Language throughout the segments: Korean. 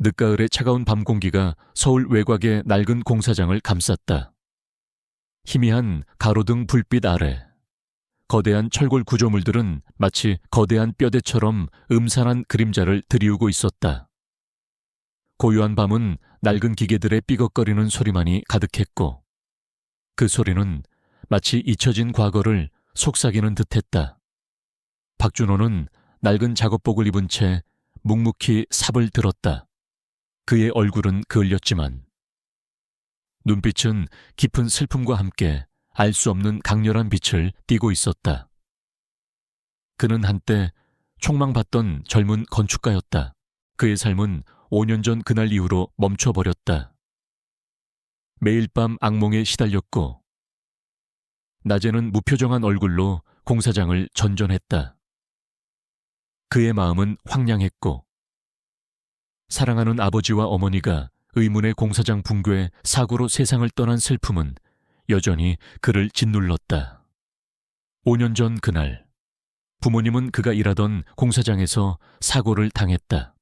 늦가을의 차가운 밤 공기가 서울 외곽의 낡은 공사장을 감쌌다. 희미한 가로등 불빛 아래 거대한 철골 구조물들은 마치 거대한 뼈대처럼 음산한 그림자를 드리우고 있었다. 고요한 밤은 낡은 기계들의 삐걱거리는 소리만이 가득했고 그 소리는 마치 잊혀진 과거를 속삭이는 듯했다. 박준호는 낡은 작업복을 입은 채 묵묵히 삽을 들었다. 그의 얼굴은 그을렸지만 눈빛은 깊은 슬픔과 함께 알 수 없는 강렬한 빛을 띠고 있었다. 그는 한때 촉망받던 젊은 건축가였다. 그의 삶은 5년 전 그날 이후로 멈춰버렸다. 매일 밤 악몽에 시달렸고 낮에는 무표정한 얼굴로 공사장을 전전했다. 그의 마음은 황량했고 사랑하는 아버지와 어머니가 의문의 공사장 붕괴 사고로 세상을 떠난 슬픔은 여전히 그를 짓눌렀다. 5년 전 그날 부모님은 그가 일하던 공사장에서 사고를 당했다.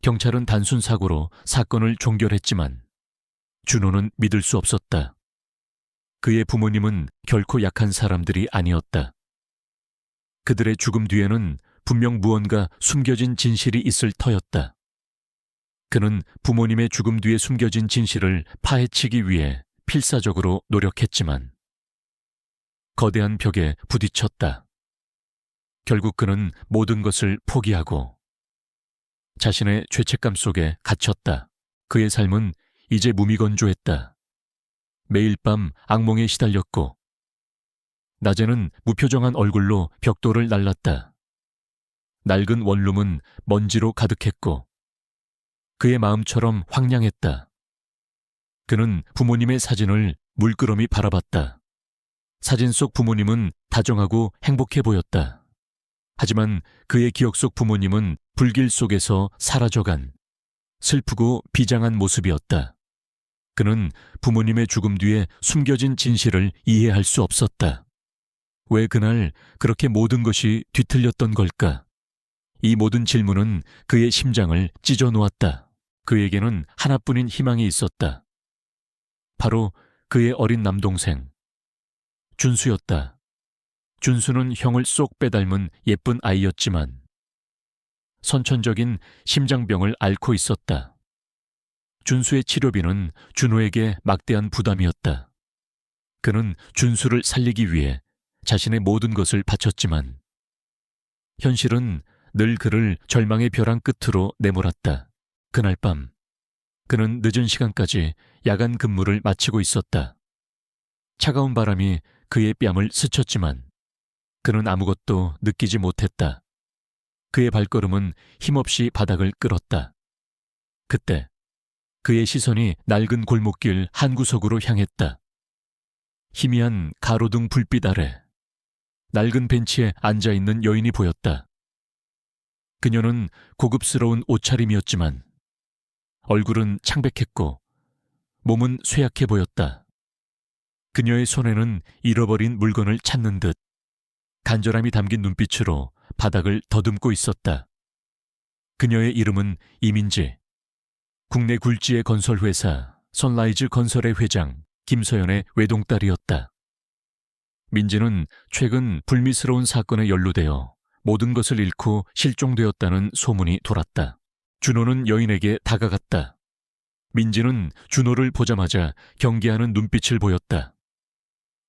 경찰은 단순 사고로 사건을 종결했지만 준호는 믿을 수 없었다. 그의 부모님은 결코 약한 사람들이 아니었다. 그들의 죽음 뒤에는 분명 무언가 숨겨진 진실이 있을 터였다. 그는 부모님의 죽음 뒤에 숨겨진 진실을 파헤치기 위해 필사적으로 노력했지만 거대한 벽에 부딪혔다. 결국 그는 모든 것을 포기하고 자신의 죄책감 속에 갇혔다. 그의 삶은 이제 무미건조했다. 매일 밤 악몽에 시달렸고 낮에는 무표정한 얼굴로 벽돌을 날랐다. 낡은 원룸은 먼지로 가득했고 그의 마음처럼 황량했다. 그는 부모님의 사진을 물끄러미 바라봤다. 사진 속 부모님은 다정하고 행복해 보였다. 하지만 그의 기억 속 부모님은 불길 속에서 사라져간 슬프고 비장한 모습이었다. 그는 부모님의 죽음 뒤에 숨겨진 진실을 이해할 수 없었다. 왜 그날 그렇게 모든 것이 뒤틀렸던 걸까? 이 모든 질문은 그의 심장을 찢어 놓았다. 그에게는 하나뿐인 희망이 있었다. 바로 그의 어린 남동생 준수였다. 준수는 형을 쏙 빼닮은 예쁜 아이였지만 선천적인 심장병을 앓고 있었다. 준수의 치료비는 준호에게 막대한 부담이었다. 그는 준수를 살리기 위해 자신의 모든 것을 바쳤지만 현실은 늘 그를 절망의 벼랑 끝으로 내몰았다. 그날 밤 그는 늦은 시간까지 야간 근무를 마치고 있었다. 차가운 바람이 그의 뺨을 스쳤지만 그는 아무것도 느끼지 못했다. 그의 발걸음은 힘없이 바닥을 끌었다. 그때 그의 시선이 낡은 골목길 한 구석으로 향했다. 희미한 가로등 불빛 아래 낡은 벤치에 앉아있는 여인이 보였다. 그녀는 고급스러운 옷차림이었지만 얼굴은 창백했고 몸은 쇠약해 보였다. 그녀의 손에는 잃어버린 물건을 찾는 듯 간절함이 담긴 눈빛으로 바닥을 더듬고 있었다. 그녀의 이름은 이민지. 국내 굴지의 건설회사 선라이즈 건설의 회장 김서연의 외동딸이었다. 민지는 최근 불미스러운 사건에 연루되어 모든 것을 잃고 실종되었다는 소문이 돌았다. 준호는 여인에게 다가갔다. 민지는 준호를 보자마자 경계하는 눈빛을 보였다.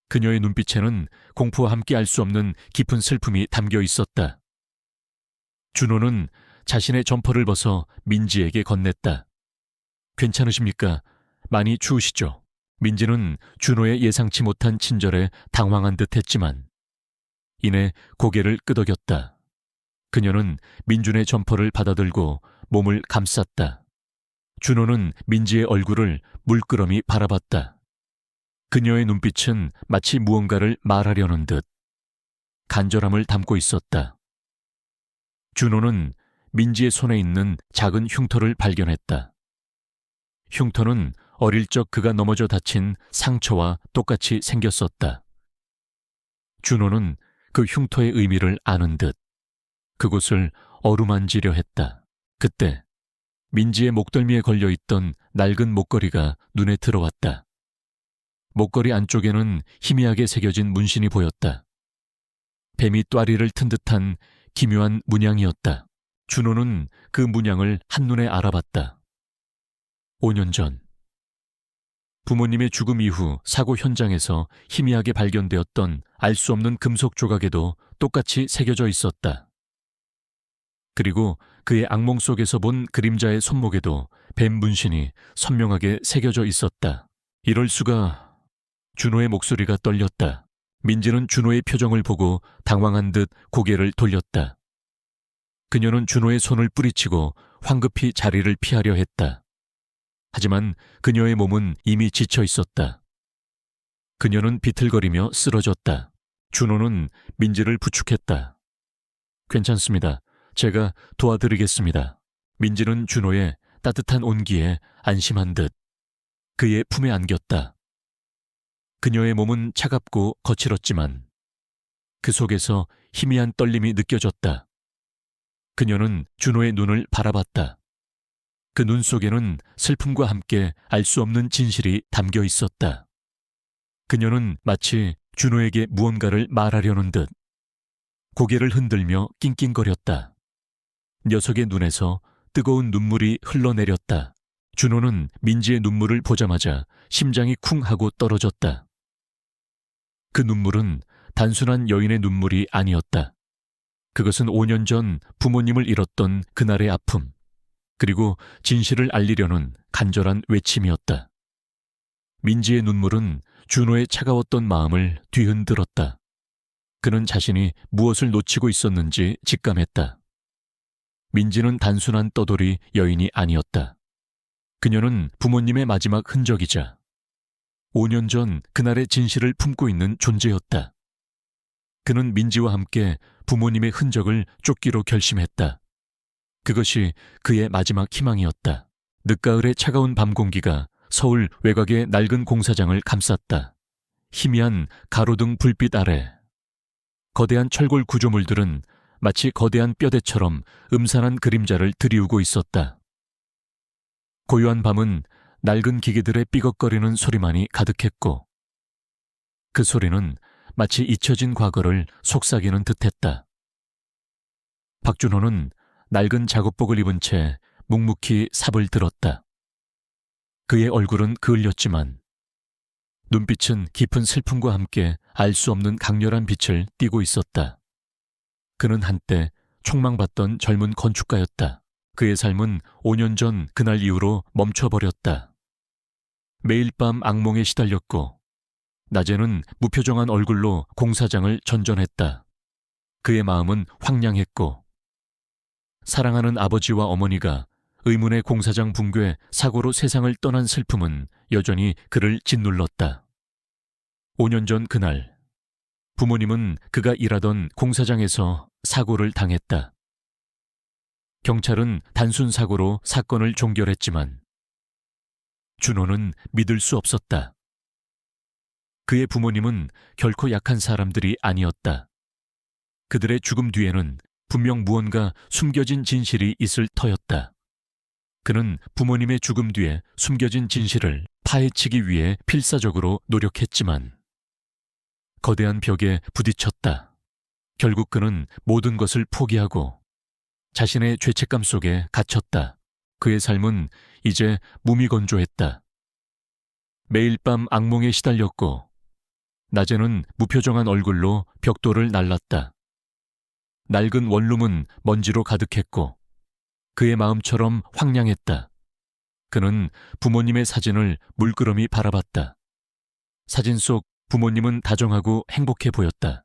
그녀의 눈빛에는 공포와 함께 알 수 없는 깊은 슬픔이 담겨 있었다. 준호는 자신의 점퍼를 벗어 민지에게 건넸다. 괜찮으십니까? 많이 추우시죠? 민지는 준호의 예상치 못한 친절에 당황한 듯 했지만 이내 고개를 끄덕였다. 그녀는 민준의 점퍼를 받아들고 몸을 감쌌다. 준호는 민지의 얼굴을 물끄러미 바라봤다. 그녀의 눈빛은 마치 무언가를 말하려는 듯 간절함을 담고 있었다. 준호는 민지의 손에 있는 작은 흉터를 발견했다. 흉터는 어릴 적 그가 넘어져 다친 상처와 똑같이 생겼었다. 준호는 그 흉터의 의미를 아는 듯 그곳을 어루만지려 했다. 그때 민지의 목덜미에 걸려있던 낡은 목걸이가 눈에 들어왔다. 목걸이 안쪽에는 희미하게 새겨진 문신이 보였다. 뱀이 뙬리를 튼 듯한 기묘한 문양이었다. 준호는 그 문양을 한눈에 알아봤다. 5년 전 부모님의 죽음 이후 사고 현장에서 희미하게 발견되었던 알 수 없는 금속 조각에도 똑같이 새겨져 있었다. 그리고 그의 악몽 속에서 본 그림자의 손목에도 뱀 문신이 선명하게 새겨져 있었다. 이럴 수가... 준호의 목소리가 떨렸다. 민지는 준호의 표정을 보고 당황한 듯 고개를 돌렸다. 그녀는 준호의 손을 뿌리치고 황급히 자리를 피하려 했다. 하지만 그녀의 몸은 이미 지쳐 있었다. 그녀는 비틀거리며 쓰러졌다. 준호는 민지를 부축했다. 괜찮습니다. 제가 도와드리겠습니다. 민지는 준호의 따뜻한 온기에 안심한 듯 그의 품에 안겼다. 그녀의 몸은 차갑고 거칠었지만 그 속에서 희미한 떨림이 느껴졌다. 그녀는 준호의 눈을 바라봤다. 그 눈 속에는 슬픔과 함께 알 수 없는 진실이 담겨 있었다. 그녀는 마치 준호에게 무언가를 말하려는 듯 고개를 흔들며 낑낑거렸다. 녀석의 눈에서 뜨거운 눈물이 흘러내렸다. 준호는 민지의 눈물을 보자마자 심장이 쿵 하고 떨어졌다. 그 눈물은 단순한 여인의 눈물이 아니었다. 그것은 5년 전 부모님을 잃었던 그날의 아픔, 그리고 진실을 알리려는 간절한 외침이었다. 민지의 눈물은 준호의 차가웠던 마음을 뒤흔들었다. 그는 자신이 무엇을 놓치고 있었는지 직감했다. 민지는 단순한 떠돌이 여인이 아니었다. 그녀는 부모님의 마지막 흔적이자 5년 전 그날의 진실을 품고 있는 존재였다. 그는 민지와 함께 부모님의 흔적을 쫓기로 결심했다. 그것이 그의 마지막 희망이었다. 늦가을의 차가운 밤 공기가 서울 외곽의 낡은 공사장을 감쌌다. 희미한 가로등 불빛 아래 거대한 철골 구조물들은 마치 거대한 뼈대처럼 음산한 그림자를 드리우고 있었다. 고요한 밤은 낡은 기계들의 삐걱거리는 소리만이 가득했고 그 소리는 마치 잊혀진 과거를 속삭이는 듯했다. 박준호는 낡은 작업복을 입은 채 묵묵히 삽을 들었다. 그의 얼굴은 그을렸지만 눈빛은 깊은 슬픔과 함께 알 수 없는 강렬한 빛을 띠고 있었다. 그는 한때 촉망받던 젊은 건축가였다. 그의 삶은 5년 전 그날 이후로 멈춰버렸다. 매일 밤 악몽에 시달렸고 낮에는 무표정한 얼굴로 공사장을 전전했다. 그의 마음은 황량했고 사랑하는 아버지와 어머니가 의문의 공사장 붕괴 사고로 세상을 떠난 슬픔은 여전히 그를 짓눌렀다. 5년 전 그날 부모님은 그가 일하던 공사장에서 사고를 당했다. 경찰은 단순 사고로 사건을 종결했지만 준호는 믿을 수 없었다. 그의 부모님은 결코 약한 사람들이 아니었다. 그들의 죽음 뒤에는 분명 무언가 숨겨진 진실이 있을 터였다. 그는 부모님의 죽음 뒤에 숨겨진 진실을 파헤치기 위해 필사적으로 노력했지만 거대한 벽에 부딪혔다. 결국 그는 모든 것을 포기하고 자신의 죄책감 속에 갇혔다. 그의 삶은 이제 무미건조했다. 매일 밤 악몽에 시달렸고 낮에는 무표정한 얼굴로 벽돌을 날랐다. 낡은 원룸은 먼지로 가득했고 그의 마음처럼 황량했다. 그는 부모님의 사진을 물끄러미 바라봤다. 사진 속 부모님은 다정하고 행복해 보였다.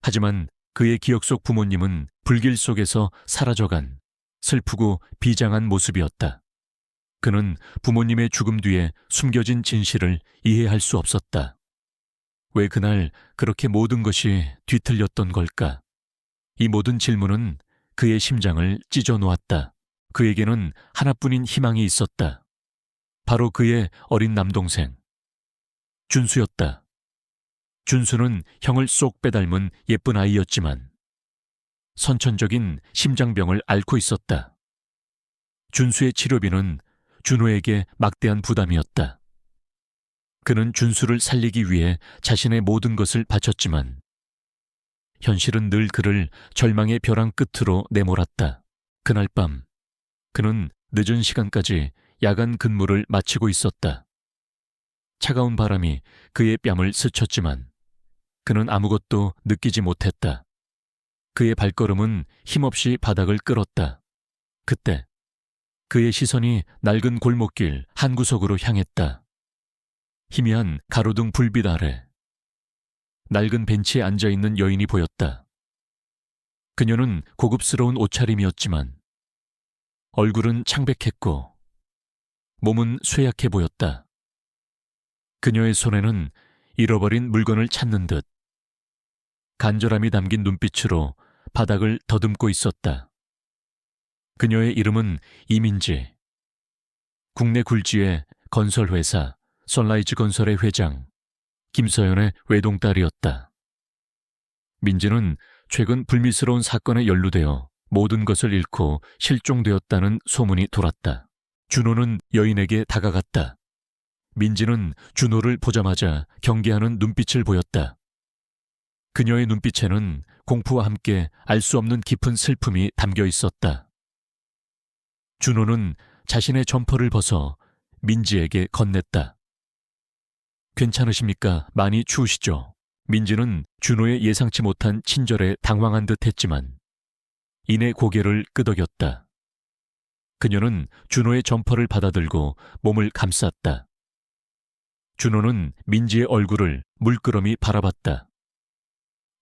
하지만 그의 기억 속 부모님은 불길 속에서 사라져간 슬프고 비장한 모습이었다. 그는 부모님의 죽음 뒤에 숨겨진 진실을 이해할 수 없었다. 왜 그날 그렇게 모든 것이 뒤틀렸던 걸까? 이 모든 질문은 그의 심장을 찢어 놓았다. 그에게는 하나뿐인 희망이 있었다. 바로 그의 어린 남동생 준수였다. 준수는 형을 쏙 빼닮은 예쁜 아이였지만 선천적인 심장병을 앓고 있었다. 준수의 치료비는 준호에게 막대한 부담이었다. 그는 준수를 살리기 위해 자신의 모든 것을 바쳤지만 현실은 늘 그를 절망의 벼랑 끝으로 내몰았다. 그날 밤 그는 늦은 시간까지 야간 근무를 마치고 있었다. 차가운 바람이 그의 뺨을 스쳤지만 그는 아무것도 느끼지 못했다. 그의 발걸음은 힘없이 바닥을 끌었다. 그때 그의 시선이 낡은 골목길 한 구석으로 향했다. 희미한 가로등 불빛 아래 낡은 벤치에 앉아있는 여인이 보였다. 그녀는 고급스러운 옷차림이었지만 얼굴은 창백했고 몸은 쇠약해 보였다. 그녀의 손에는 잃어버린 물건을 찾는 듯 간절함이 담긴 눈빛으로 바닥을 더듬고 있었다. 그녀의 이름은 이민지. 국내 굴지의 건설회사 선라이즈 건설의 회장 김서연의 외동딸이었다. 민지는 최근 불미스러운 사건에 연루되어 모든 것을 잃고 실종되었다는 소문이 돌았다. 준호는 여인에게 다가갔다. 민지는 준호를 보자마자 경계하는 눈빛을 보였다. 그녀의 눈빛에는 공포와 함께 알 수 없는 깊은 슬픔이 담겨 있었다. 준호는 자신의 점퍼를 벗어 민지에게 건넸다. 괜찮으십니까? 많이 추우시죠? 민지는 준호의 예상치 못한 친절에 당황한 듯 했지만 이내 고개를 끄덕였다. 그녀는 준호의 점퍼를 받아들고 몸을 감쌌다. 준호는 민지의 얼굴을 물끄러미 바라봤다.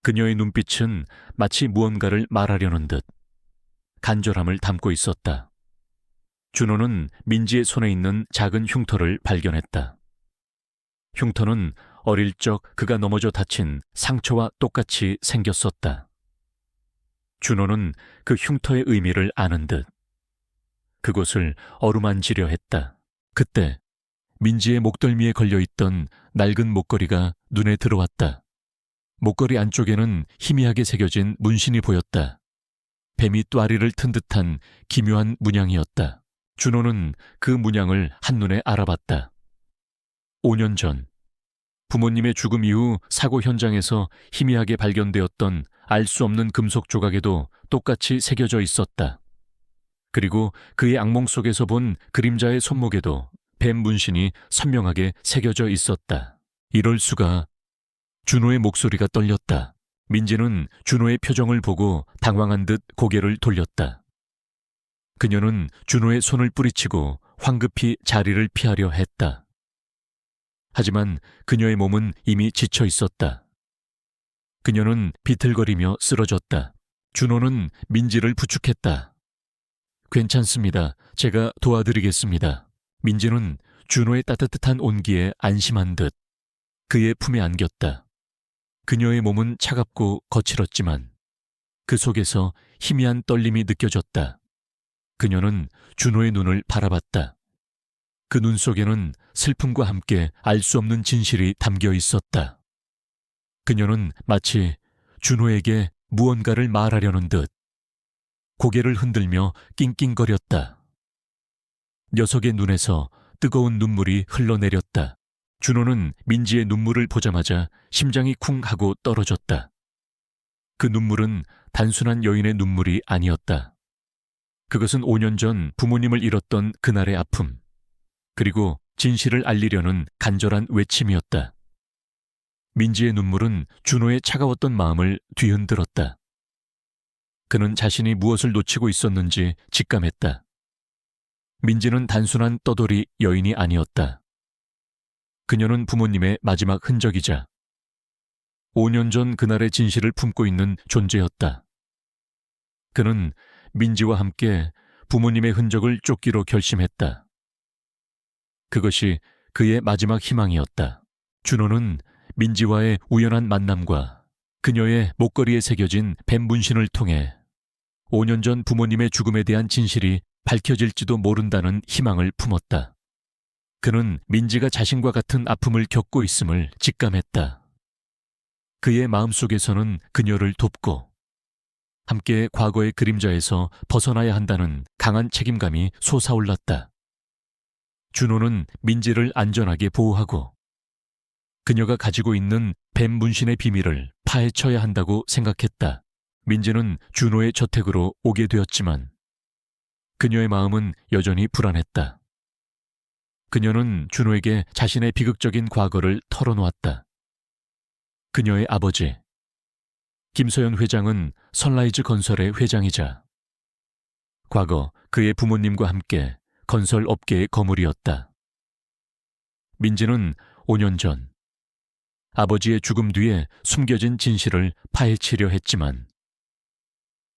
그녀의 눈빛은 마치 무언가를 말하려는 듯 간절함을 담고 있었다. 준호는 민지의 손에 있는 작은 흉터를 발견했다. 흉터는 어릴 적 그가 넘어져 다친 상처와 똑같이 생겼었다. 준호는 그 흉터의 의미를 아는 듯 그곳을 어루만지려 했다. 그때 민지의 목덜미에 걸려있던 낡은 목걸이가 눈에 들어왔다. 목걸이 안쪽에는 희미하게 새겨진 문신이 보였다. 뱀이 뙬리를 튼 듯한 기묘한 문양이었다. 준호는 그 문양을 한눈에 알아봤다. 5년 전 부모님의 죽음 이후 사고 현장에서 희미하게 발견되었던 알 수 없는 금속 조각에도 똑같이 새겨져 있었다. 그리고 그의 악몽 속에서 본 그림자의 손목에도 뱀 문신이 선명하게 새겨져 있었다. 이럴 수가. 준호의 목소리가 떨렸다. 민지는 준호의 표정을 보고 당황한 듯 고개를 돌렸다. 그녀는 준호의 손을 뿌리치고 황급히 자리를 피하려 했다. 하지만 그녀의 몸은 이미 지쳐 있었다. 그녀는 비틀거리며 쓰러졌다. 준호는 민지를 부축했다. 괜찮습니다. 제가 도와드리겠습니다. 민지는 준호의 따뜻한 온기에 안심한 듯 그의 품에 안겼다. 그녀의 몸은 차갑고 거칠었지만 그 속에서 희미한 떨림이 느껴졌다. 그녀는 준호의 눈을 바라봤다. 그 눈 속에는 슬픔과 함께 알 수 없는 진실이 담겨 있었다. 그녀는 마치 준호에게 무언가를 말하려는 듯 고개를 흔들며 낑낑거렸다. 녀석의 눈에서 뜨거운 눈물이 흘러내렸다. 준호는 민지의 눈물을 보자마자 심장이 쿵 하고 떨어졌다. 그 눈물은 단순한 여인의 눈물이 아니었다. 그것은 5년 전 부모님을 잃었던 그날의 아픔, 그리고 진실을 알리려는 간절한 외침이었다. 민지의 눈물은 준호의 차가웠던 마음을 뒤흔들었다. 그는 자신이 무엇을 놓치고 있었는지 직감했다. 민지는 단순한 떠돌이 여인이 아니었다. 그녀는 부모님의 마지막 흔적이자 5년 전 그날의 진실을 품고 있는 존재였다. 그는 민지와 함께 부모님의 흔적을 쫓기로 결심했다. 그것이 그의 마지막 희망이었다. 준호는 민지와의 우연한 만남과 그녀의 목걸이에 새겨진 뱀 문신을 통해 5년 전 부모님의 죽음에 대한 진실이 밝혀질지도 모른다는 희망을 품었다. 그는 민지가 자신과 같은 아픔을 겪고 있음을 직감했다. 그의 마음속에서는 그녀를 돕고 함께 과거의 그림자에서 벗어나야 한다는 강한 책임감이 솟아올랐다. 준호는 민지를 안전하게 보호하고 그녀가 가지고 있는 뱀 문신의 비밀을 파헤쳐야 한다고 생각했다. 민지는 준호의 저택으로 오게 되었지만 그녀의 마음은 여전히 불안했다. 그녀는 준호에게 자신의 비극적인 과거를 털어놓았다. 그녀의 아버지 김서연 회장은 선라이즈 건설의 회장이자 과거 그의 부모님과 함께 건설 업계의 거물이었다. 민지는 5년 전 아버지의 죽음 뒤에 숨겨진 진실을 파헤치려 했지만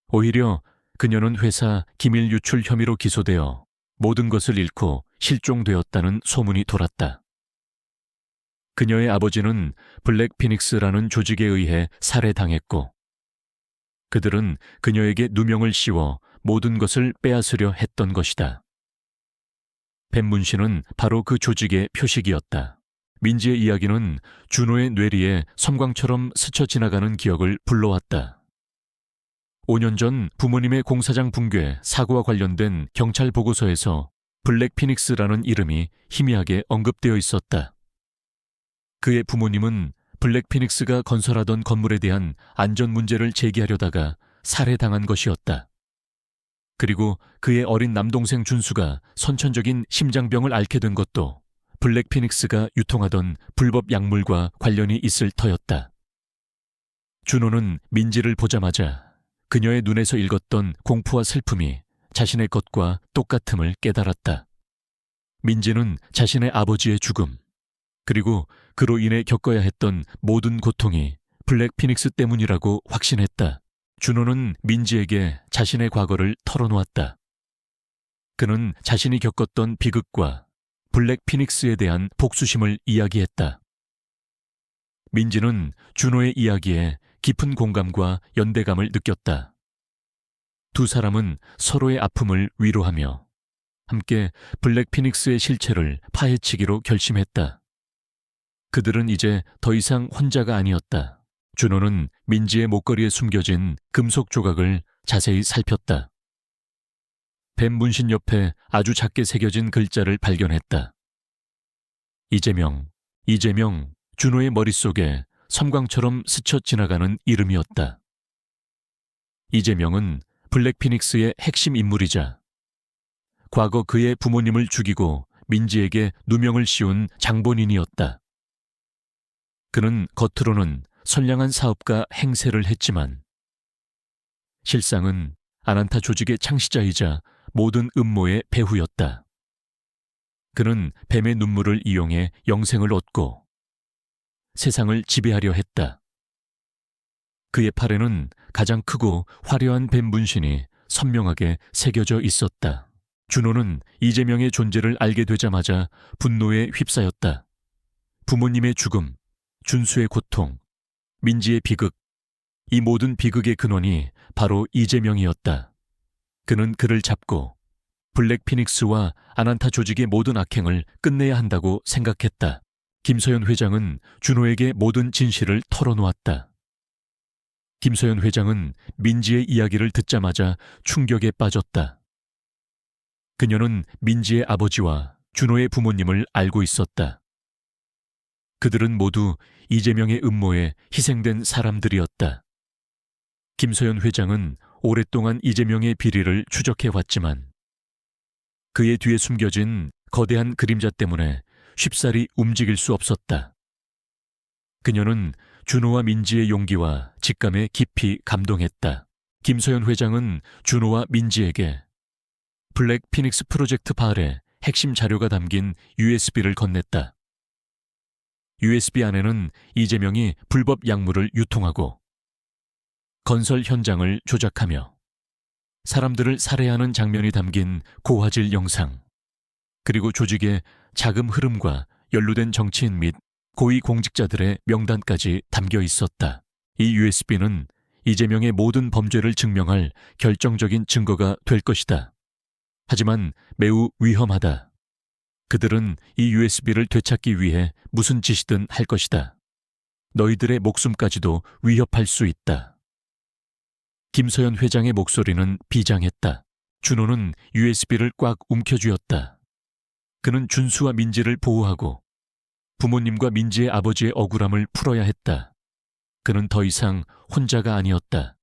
오히려 그녀는 회사 기밀 유출 혐의로 기소되어 모든 것을 잃고 실종되었다는 소문이 돌았다. 그녀의 아버지는 블랙 피닉스라는 조직에 의해 살해당했고 그들은 그녀에게 누명을 씌워 모든 것을 빼앗으려 했던 것이다. 뱀문신은 바로 그 조직의 표식이었다. 민지의 이야기는 준호의 뇌리에 섬광처럼 스쳐 지나가는 기억을 불러왔다. 5년 전 부모님의 공사장 붕괴 사고와 관련된 경찰 보고서에서 블랙 피닉스라는 이름이 희미하게 언급되어 있었다. 그의 부모님은 블랙 피닉스가 건설하던 건물에 대한 안전 문제를 제기하려다가 살해당한 것이었다. 그리고 그의 어린 남동생 준수가 선천적인 심장병을 앓게 된 것도 블랙 피닉스가 유통하던 불법 약물과 관련이 있을 터였다. 준호는 민지를 보자마자 그녀의 눈에서 읽었던 공포와 슬픔이 자신의 것과 똑같음을 깨달았다. 민지는 자신의 아버지의 죽음, 그리고 그로 인해 겪어야 했던 모든 고통이 블랙 피닉스 때문이라고 확신했다. 준호는 민지에게 자신의 과거를 털어놓았다. 그는 자신이 겪었던 비극과 블랙 피닉스에 대한 복수심을 이야기했다. 민지는 준호의 이야기에 깊은 공감과 연대감을 느꼈다. 두 사람은 서로의 아픔을 위로하며 함께 블랙 피닉스의 실체를 파헤치기로 결심했다. 그들은 이제 더 이상 혼자가 아니었다. 준호는 민지의 목걸이에 숨겨진 금속 조각을 자세히 살폈다. 뱀 문신 옆에 아주 작게 새겨진 글자를 발견했다. 이재명, 이재명, 준호의 머릿속에 섬광처럼 스쳐 지나가는 이름이었다. 이재명은 블랙 피닉스의 핵심 인물이자 과거 그의 부모님을 죽이고 민지에게 누명을 씌운 장본인이었다. 그는 겉으로는 선량한 사업가 행세를 했지만 실상은 아난타 조직의 창시자이자 모든 음모의 배후였다. 그는 뱀의 눈물을 이용해 영생을 얻고 세상을 지배하려 했다. 그의 팔에는 가장 크고 화려한 뱀 문신이 선명하게 새겨져 있었다. 준호는 이재명의 존재를 알게 되자마자 분노에 휩싸였다. 부모님의 죽음, 준수의 고통, 민지의 비극, 이 모든 비극의 근원이 바로 이재명이었다. 그는 그를 잡고 블랙 피닉스와 아난타 조직의 모든 악행을 끝내야 한다고 생각했다. 김서연 회장은 준호에게 모든 진실을 털어놓았다. 김서연 회장은 민지의 이야기를 듣자마자 충격에 빠졌다. 그녀는 민지의 아버지와 준호의 부모님을 알고 있었다. 그들은 모두 이재명의 음모에 희생된 사람들이었다. 김서연 회장은 오랫동안 이재명의 비리를 추적해왔지만 그의 뒤에 숨겨진 거대한 그림자 때문에 쉽사리 움직일 수 없었다. 그녀는 준호와 민지의 용기와 직감에 깊이 감동했다. 김서연 회장은 준호와 민지에게 블랙 피닉스 프로젝트 파일의 핵심 자료가 담긴 USB를 건넸다. USB 안에는 이재명이 불법 약물을 유통하고 건설 현장을 조작하며 사람들을 살해하는 장면이 담긴 고화질 영상, 그리고 조직의 자금 흐름과 연루된 정치인 및 고위 공직자들의 명단까지 담겨 있었다. 이 USB는 이재명의 모든 범죄를 증명할 결정적인 증거가 될 것이다. 하지만 매우 위험하다. 그들은 이 USB를 되찾기 위해 무슨 짓이든 할 것이다. 너희들의 목숨까지도 위협할 수 있다. 김서연 회장의 목소리는 비장했다. 준호는 USB를 꽉 움켜쥐었다. 그는 준수와 민지를 보호하고 부모님과 민지의 아버지의 억울함을 풀어야 했다. 그는 더 이상 혼자가 아니었다.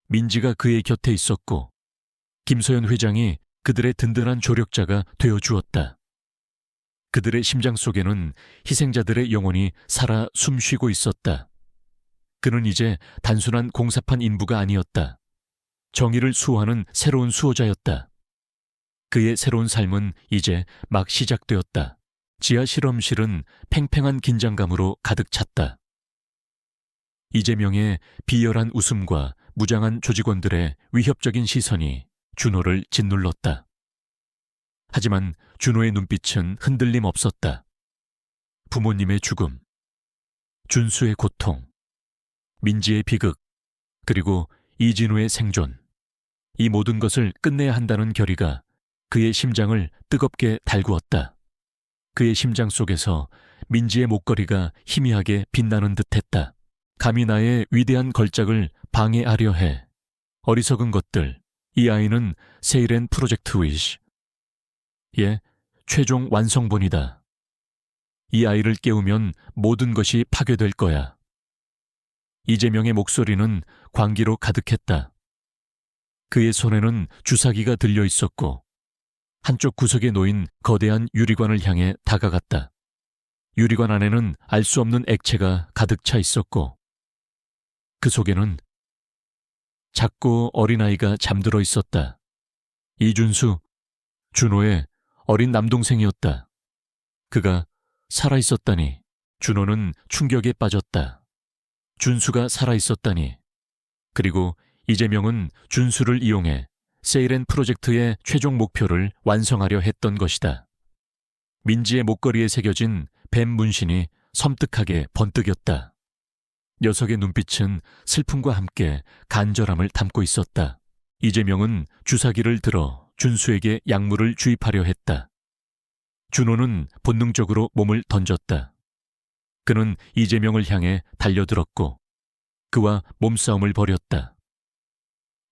민지가 그의 곁에 있었고 김서연 회장이 그들의 든든한 조력자가 되어주었다. 그들의 심장 속에는 희생자들의 영혼이 살아 숨쉬고 있었다. 그는 이제 단순한 공사판 인부가 아니었다. 정의를 수호하는 새로운 수호자였다. 그의 새로운 삶은 이제 막 시작되었다. 지하 실험실은 팽팽한 긴장감으로 가득 찼다. 이재명의 비열한 웃음과 무장한 조직원들의 위협적인 시선이 준호를 짓눌렀다. 하지만 준호의 눈빛은 흔들림 없었다. 부모님의 죽음, 준수의 고통, 민지의 비극, 그리고 이진우의 생존. 이 모든 것을 끝내야 한다는 결의가 그의 심장을 뜨겁게 달구었다. 그의 심장 속에서 민지의 목걸이가 희미하게 빛나는 듯했다. 감히 나의 위대한 걸작을 방해하려 해. 어리석은 것들. 이 아이는 세일앤 프로젝트 위시. 예, 최종 완성본이다. 이 아이를 깨우면 모든 것이 파괴될 거야. 이재명의 목소리는 광기로 가득했다. 그의 손에는 주사기가 들려 있었고 한쪽 구석에 놓인 거대한 유리관을 향해 다가갔다. 유리관 안에는 알 수 없는 액체가 가득 차 있었고 그 속에는 작고 어린아이가 잠들어 있었다. 이준수, 준호의 어린 남동생이었다. 그가 살아있었다니. 준호는 충격에 빠졌다. 준수가 살아있었다니. 그리고 이재명은 준수를 이용해 세일앤 프로젝트의 최종 목표를 완성하려 했던 것이다. 민지의 목걸이에 새겨진 뱀 문신이 섬뜩하게 번뜩였다. 녀석의 눈빛은 슬픔과 함께 간절함을 담고 있었다. 이재명은 주사기를 들어 준수에게 약물을 주입하려 했다. 준호는 본능적으로 몸을 던졌다. 그는 이재명을 향해 달려들었고 그와 몸싸움을 벌였다.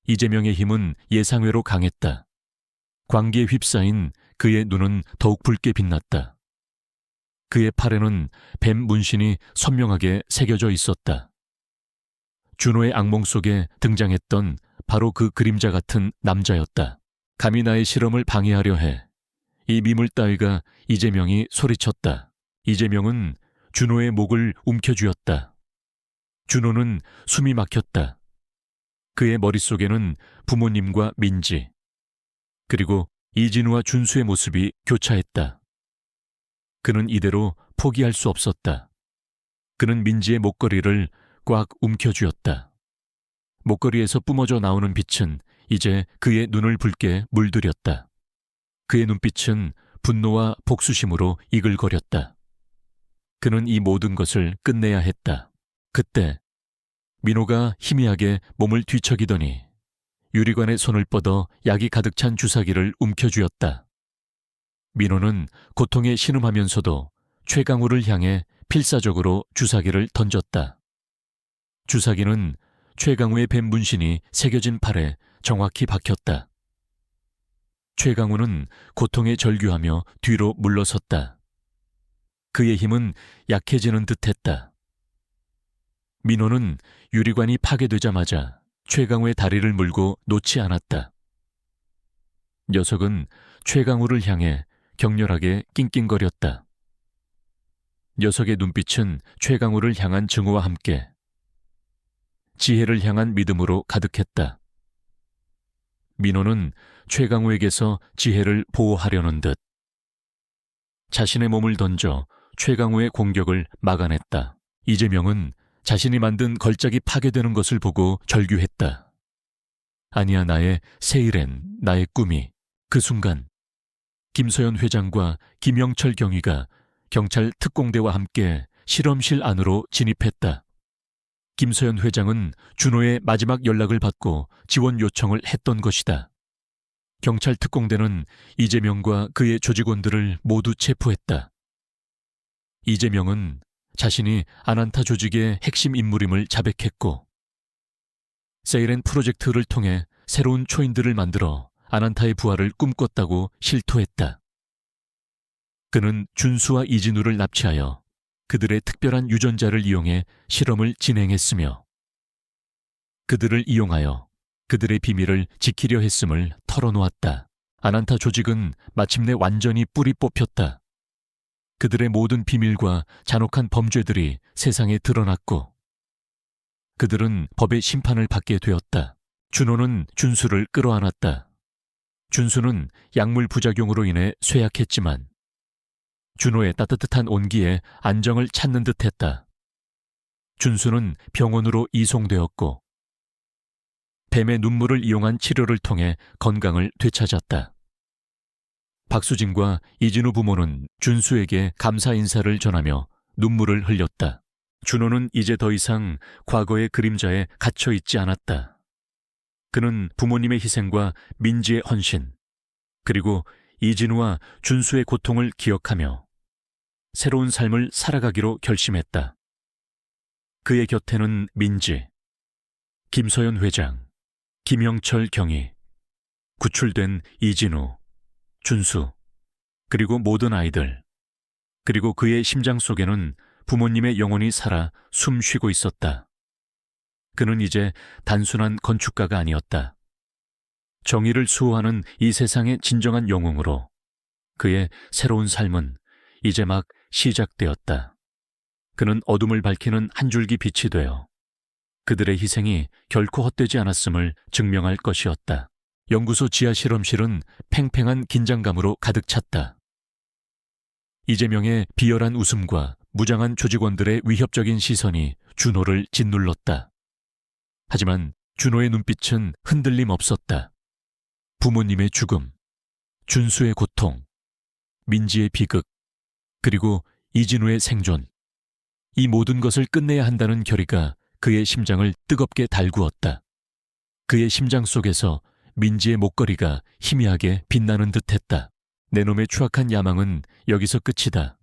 이재명의 힘은 예상외로 강했다. 광기에 휩싸인 그의 눈은 더욱 붉게 빛났다. 그의 팔에는 뱀 문신이 선명하게 새겨져 있었다. 준호의 악몽 속에 등장했던 바로 그 그림자 같은 남자였다. 감히 나의 실험을 방해하려 해. 이 미물 따위가. 이재명이 소리쳤다. 이재명은 준호의 목을 움켜쥐었다. 준호는 숨이 막혔다. 그의 머릿속에는 부모님과 민지, 그리고 이진우와 준수의 모습이 교차했다. 그는 이대로 포기할 수 없었다. 그는 민지의 목걸이를 꽉 움켜쥐었다. 목걸이에서 뿜어져 나오는 빛은 이제 그의 눈을 붉게 물들였다. 그의 눈빛은 분노와 복수심으로 이글거렸다. 그는 이 모든 것을 끝내야 했다. 그때 민호가 희미하게 몸을 뒤척이더니 유리관에 손을 뻗어 약이 가득 찬 주사기를 움켜쥐었다. 민호는 고통에 신음하면서도 최강우를 향해 필사적으로 주사기를 던졌다. 주사기는 최강우의 뱀 문신이 새겨진 팔에 정확히 박혔다. 최강우는 고통에 절규하며 뒤로 물러섰다. 그의 힘은 약해지는 듯했다. 민호는 유리관이 파괴되자마자 최강우의 다리를 물고 놓지 않았다. 녀석은 최강우를 향해 격렬하게 낑낑거렸다. 녀석의 눈빛은 최강우를 향한 증오와 함께 지혜를 향한 믿음으로 가득했다. 민호는 최강우에게서 지혜를 보호하려는 듯 자신의 몸을 던져 최강우의 공격을 막아냈다. 이재명은 자신이 만든 걸작이 파괴되는 것을 보고 절규했다. 아니야, 나의 세일엔, 나의 꿈이. 그 순간 김서연 회장과 김영철 경위가 경찰 특공대와 함께 실험실 안으로 진입했다. 김서연 회장은 준호의 마지막 연락을 받고 지원 요청을 했던 것이다. 경찰 특공대는 이재명과 그의 조직원들을 모두 체포했다. 이재명은 자신이 아난타 조직의 핵심 인물임을 자백했고 세이렌 프로젝트를 통해 새로운 초인들을 만들어 아난타의 부활을 꿈꿨다고 실토했다. 그는 준수와 이진우를 납치하여 그들의 특별한 유전자를 이용해 실험을 진행했으며 그들을 이용하여 그들의 비밀을 지키려 했음을 털어놓았다. 아난타 조직은 마침내 완전히 뿌리 뽑혔다. 그들의 모든 비밀과 잔혹한 범죄들이 세상에 드러났고 그들은 법의 심판을 받게 되었다. 준호는 준수를 끌어안았다. 준수는 약물 부작용으로 인해 쇠약했지만 준호의 따뜻한 온기에 안정을 찾는 듯했다. 준수는 병원으로 이송되었고 뱀의 눈물을 이용한 치료를 통해 건강을 되찾았다. 박수진과 이진우 부모는 준수에게 감사 인사를 전하며 눈물을 흘렸다. 준호는 이제 더 이상 과거의 그림자에 갇혀 있지 않았다. 그는 부모님의 희생과 민지의 헌신, 그리고 이진우와 준수의 고통을 기억하며 새로운 삶을 살아가기로 결심했다. 그의 곁에는 민지, 김서연 회장, 김영철 경위, 구출된 이진우, 준수, 그리고 모든 아이들, 그리고 그의 심장 속에는 부모님의 영혼이 살아 숨 쉬고 있었다. 그는 이제 단순한 건축가가 아니었다. 정의를 수호하는 이 세상의 진정한 영웅으로 그의 새로운 삶은 이제 막 시작되었다. 그는 어둠을 밝히는 한 줄기 빛이 되어 그들의 희생이 결코 헛되지 않았음을 증명할 것이었다. 연구소 지하 실험실은 팽팽한 긴장감으로 가득 찼다. 이재명의 비열한 웃음과 무장한 조직원들의 위협적인 시선이 준호를 짓눌렀다. 하지만 준호의 눈빛은 흔들림 없었다. 부모님의 죽음, 준수의 고통, 민지의 비극, 그리고 이진우의 생존. 이 모든 것을 끝내야 한다는 결의가 그의 심장을 뜨겁게 달구었다. 그의 심장 속에서 민지의 목걸이가 희미하게 빛나는 듯했다. 내 놈의 추악한 야망은 여기서 끝이다.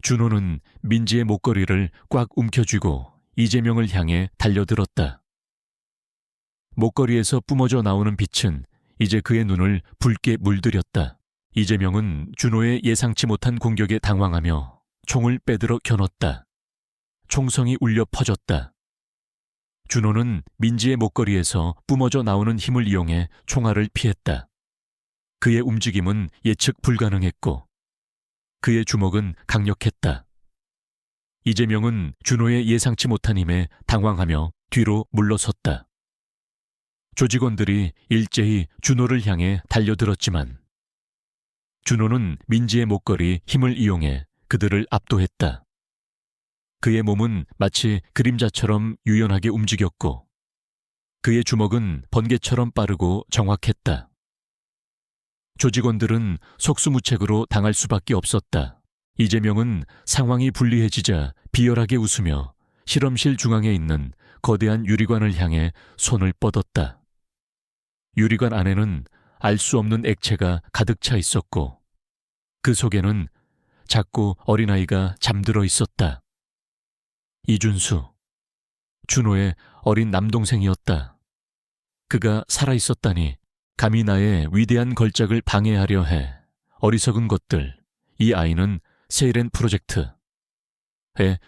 준호는 민지의 목걸이를 꽉 움켜쥐고 이재명을 향해 달려들었다. 목걸이에서 뿜어져 나오는 빛은 이제 그의 눈을 붉게 물들였다. 이재명은 준호의 예상치 못한 공격에 당황하며 총을 빼들어 겨눴다. 총성이 울려 퍼졌다. 준호는 민지의 목걸이에서 뿜어져 나오는 힘을 이용해 총알을 피했다. 그의 움직임은 예측 불가능했고 그의 주먹은 강력했다. 이재명은 준호의 예상치 못한 힘에 당황하며 뒤로 물러섰다. 조직원들이 일제히 준호를 향해 달려들었지만 준호는 민지의 목걸이 힘을 이용해 그들을 압도했다. 그의 몸은 마치 그림자처럼 유연하게 움직였고 그의 주먹은 번개처럼 빠르고 정확했다. 조직원들은 속수무책으로 당할 수밖에 없었다. 이재명은 상황이 불리해지자 비열하게 웃으며 실험실 중앙에 있는 거대한 유리관을 향해 손을 뻗었다. 유리관 안에는 알 수 없는 액체가 가득 차 있었고 그 속에는 작고 어린아이가 잠들어 있었다. 이준수, 준호의 어린 남동생이었다. 그가 살아있었다니 감히 나의 위대한 걸작을 방해하려 해. 어리석은 것들, 이 아이는 세이렌 프로젝트의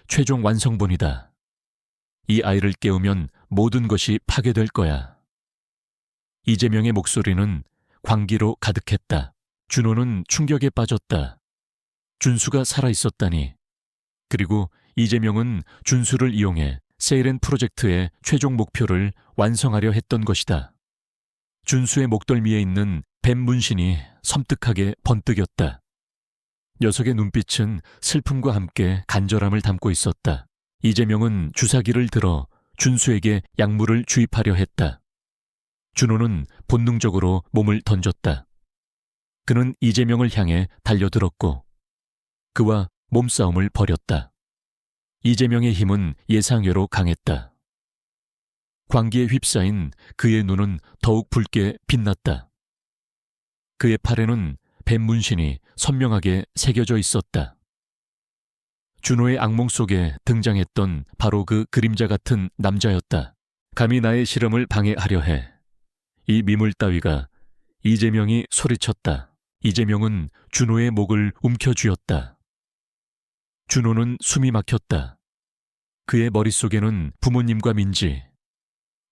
최종 완성본이다. 이 아이를 깨우면 모든 것이 파괴될 거야. 이재명의 목소리는 광기로 가득했다. 준호는 충격에 빠졌다. 준수가 살아있었다니. 그리고 이재명은 준수를 이용해 세이렌 프로젝트의 최종 목표를 완성하려 했던 것이다. 준수의 목덜미에 있는 뱀 문신이 섬뜩하게 번뜩였다. 녀석의 눈빛은 슬픔과 함께 간절함을 담고 있었다. 이재명은 주사기를 들어 준수에게 약물을 주입하려 했다. 준호는 본능적으로 몸을 던졌다. 그는 이재명을 향해 달려들었고 그와 몸싸움을 벌였다. 이재명의 힘은 예상외로 강했다. 광기에 휩싸인 그의 눈은 더욱 붉게 빛났다. 그의 팔에는 뱀 문신이 선명하게 새겨져 있었다. 준호의 악몽 속에 등장했던 바로 그 그림자 같은 남자였다. 감히 나의 실험을 방해하려 해. 이 미물 따위가. 이재명이 소리쳤다. 이재명은 준호의 목을 움켜쥐었다. 준호는 숨이 막혔다. 그의 머릿속에는 부모님과 민지,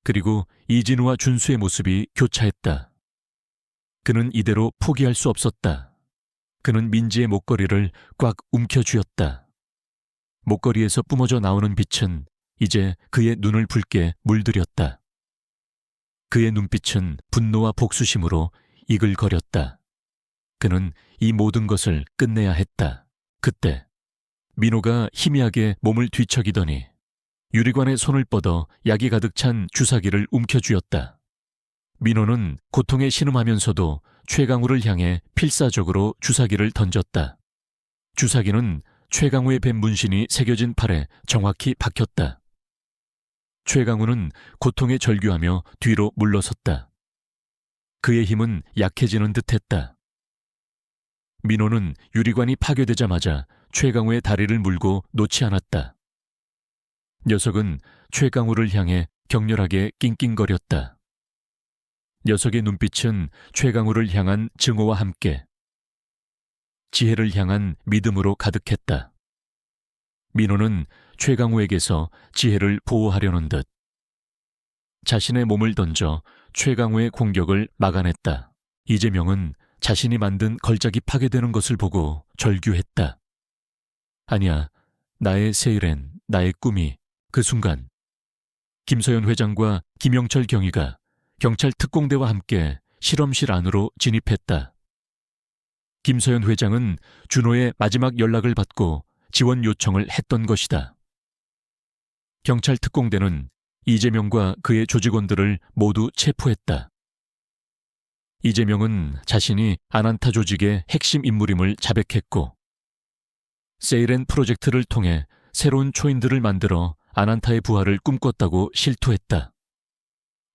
그리고 이진우와 준수의 모습이 교차했다. 그는 이대로 포기할 수 없었다. 그는 민지의 목걸이를 꽉 움켜쥐었다. 목걸이에서 뿜어져 나오는 빛은 이제 그의 눈을 붉게 물들였다. 그의 눈빛은 분노와 복수심으로 이글거렸다. 그는 이 모든 것을 끝내야 했다. 그때 민호가 희미하게 몸을 뒤척이더니 유리관에 손을 뻗어 약이 가득 찬 주사기를 움켜쥐었다. 민호는 고통에 신음하면서도 최강우를 향해 필사적으로 주사기를 던졌다. 주사기는 최강우의 뱀 문신이 새겨진 팔에 정확히 박혔다. 최강우는 고통에 절규하며 뒤로 물러섰다. 그의 힘은 약해지는 듯했다. 민호는 유리관이 파괴되자마자 최강우의 다리를 물고 놓지 않았다. 녀석은 최강우를 향해 격렬하게 낑낑거렸다. 녀석의 눈빛은 최강우를 향한 증오와 함께 지혜를 향한 믿음으로 가득했다. 민호는 최강우에게서 지혜를 보호하려는 듯 자신의 몸을 던져 최강우의 공격을 막아냈다. 이재명은 자신이 만든 걸작이 파괴되는 것을 보고 절규했다. 아니야, 나의 세일엔, 나의 꿈이. 그 순간 김서연 회장과 김영철 경위가 경찰 특공대와 함께 실험실 안으로 진입했다. 김서연 회장은 준호의 마지막 연락을 받고 지원 요청을 했던 것이다. 경찰 특공대는 이재명과 그의 조직원들을 모두 체포했다. 이재명은 자신이 아난타 조직의 핵심 인물임을 자백했고 세이렌 프로젝트를 통해 새로운 초인들을 만들어 아난타의 부활을 꿈꿨다고 실토했다.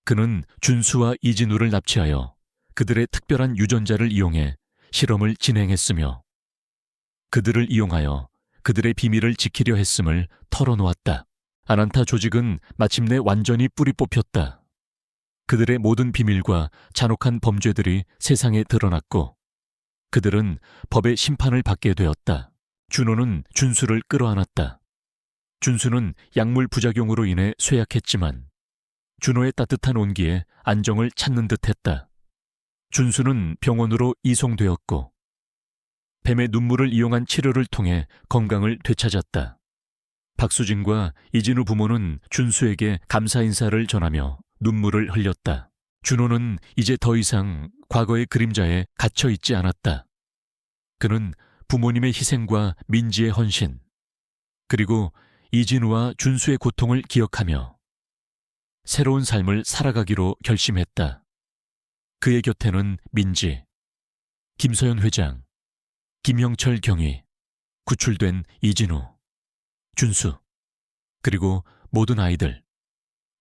그는 준수와 이진우를 납치하여 그들의 특별한 유전자를 이용해 실험을 진행했으며 그들을 이용하여 그들의 비밀을 지키려 했음을 털어놓았다. 아난타 조직은 마침내 완전히 뿌리 뽑혔다. 그들의 모든 비밀과 잔혹한 범죄들이 세상에 드러났고 그들은 법의 심판을 받게 되었다. 준호는 준수를 끌어안았다. 준수는 약물 부작용으로 인해 쇠약했지만 준호의 따뜻한 온기에 안정을 찾는 듯했다. 준수는 병원으로 이송되었고 뱀의 눈물을 이용한 치료를 통해 건강을 되찾았다. 박수진과 이진우 부모는 준수에게 감사 인사를 전하며 눈물을 흘렸다. 준호는 이제 더 이상 과거의 그림자에 갇혀 있지 않았다. 그는 부모님의 희생과 민지의 헌신, 그리고 이진우와 준수의 고통을 기억하며 새로운 삶을 살아가기로 결심했다. 그의 곁에는 민지, 김서연 회장, 김영철 경위, 구출된 이진우, 준수, 그리고 모든 아이들,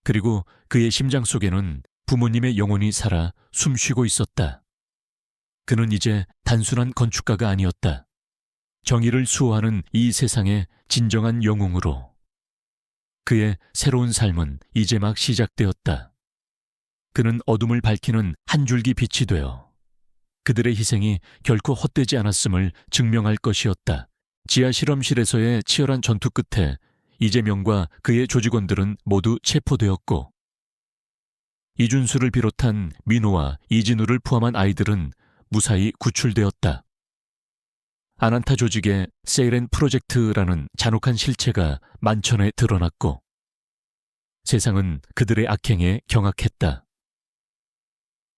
그리고 그의 심장 속에는 부모님의 영혼이 살아 숨쉬고 있었다. 그는 이제 단순한 건축가가 아니었다. 정의를 수호하는 이 세상의 진정한 영웅으로. 그의 새로운 삶은 이제 막 시작되었다. 그는 어둠을 밝히는 한 줄기 빛이 되어 그들의 희생이 결코 헛되지 않았음을 증명할 것이었다. 지하 실험실에서의 치열한 전투 끝에 이재명과 그의 조직원들은 모두 체포되었고 이준수를 비롯한 민호와 이진우를 포함한 아이들은 무사히 구출되었다. 아난타 조직의 세이렌 프로젝트라는 잔혹한 실체가 만천에 드러났고 세상은 그들의 악행에 경악했다.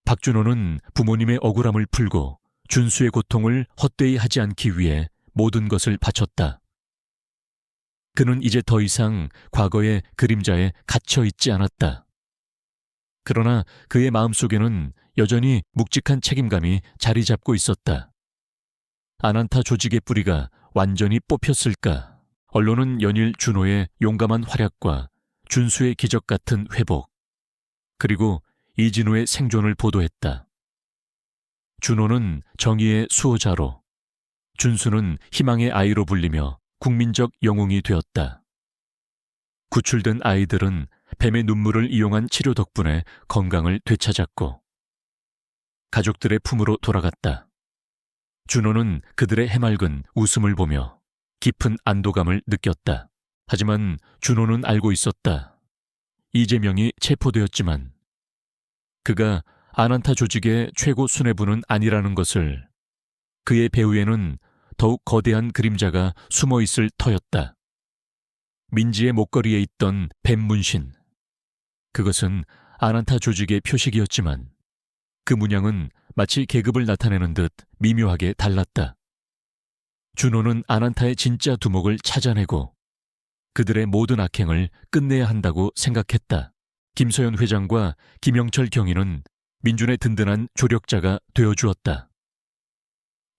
박준호는 부모님의 억울함을 풀고 준수의 고통을 헛되이 하지 않기 위해 모든 것을 바쳤다. 그는 이제 더 이상 과거의 그림자에 갇혀 있지 않았다. 그러나 그의 마음속에는 여전히 묵직한 책임감이 자리 잡고 있었다. 아난타 조직의 뿌리가 완전히 뽑혔을까? 언론은 연일 준호의 용감한 활약과 준수의 기적 같은 회복, 그리고 이진우의 생존을 보도했다. 준호는 정의의 수호자로, 준수는 희망의 아이로 불리며 국민적 영웅이 되었다. 구출된 아이들은 뱀의 눈물을 이용한 치료 덕분에 건강을 되찾았고 가족들의 품으로 돌아갔다. 준호는 그들의 해맑은 웃음을 보며 깊은 안도감을 느꼈다. 하지만 준호는 알고 있었다. 이재명이 체포되었지만 그가 아난타 조직의 최고 수뇌부는 아니라는 것을, 그의 배후에는 더욱 거대한 그림자가 숨어 있을 터였다. 민지의 목걸이에 있던 뱀 문신. 그것은 아난타 조직의 표식이었지만 그 문양은 마치 계급을 나타내는 듯 미묘하게 달랐다. 준호는 아난타의 진짜 두목을 찾아내고 그들의 모든 악행을 끝내야 한다고 생각했다. 김서연 회장과 김영철 경위는 민준의 든든한 조력자가 되어주었다.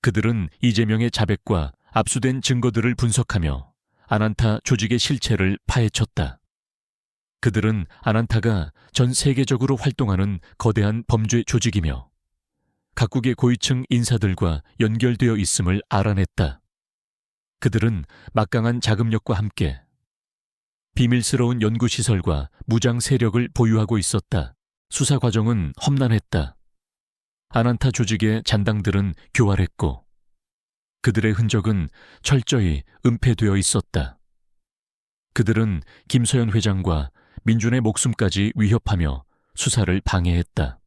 그들은 이재명의 자백과 압수된 증거들을 분석하며 아난타 조직의 실체를 파헤쳤다. 그들은 아난타가 전 세계적으로 활동하는 거대한 범죄 조직이며 각국의 고위층 인사들과 연결되어 있음을 알아냈다. 그들은 막강한 자금력과 함께 비밀스러운 연구시설과 무장 세력을 보유하고 있었다. 수사 과정은 험난했다. 아난타 조직의 잔당들은 교활했고 그들의 흔적은 철저히 은폐되어 있었다. 그들은 김서연 회장과 민준의 목숨까지 위협하며 수사를 방해했다.